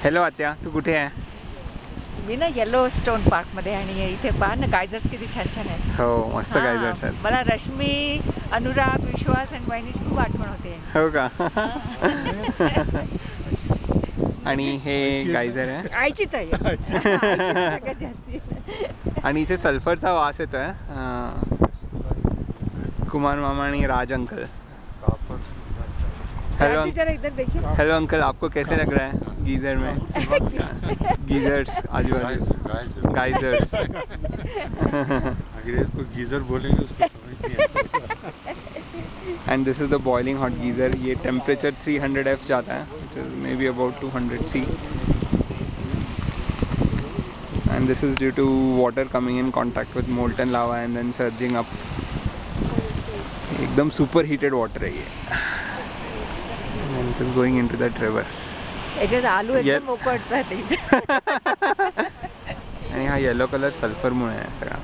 Hello आत्या, तू कुठे आहे? मी ना येलो स्टोन पार्कमध्ये आणि इथे पहा ना गायझर्स किती छान छान आहेत. हो, मस्त गायझर्स आहेत. मला रश्मी, अनुराग, विश्वास आणि वहिनीची खूप आठवण होते. हो का? आणि हे गायझर आहे आईची ताई सगळ्यात जास्ती. आणि इथे सल्फरचा वास येतोय. कुमार मामा आणि राज अंकल. हेलो हेलो अंकल, आपको कैसे लग रहा है गीजर में? गीजर्स आजू बाजू गाइजर्स. अगर इसको गीजर बोलेंगे उसको समझ नहीं आएगा. End this is the boiling hot geyser. ये टेम्परेचर 300 F जाता है, which is may be about 200 C. And this is due to water coming in contact with molten lava and then surging up. एकदम super heated water है ये. And it is going into that river. याच्यात आलू एकदम मोकळतात. आणि हा yellow colour sulphur मुळे आहे सगळा.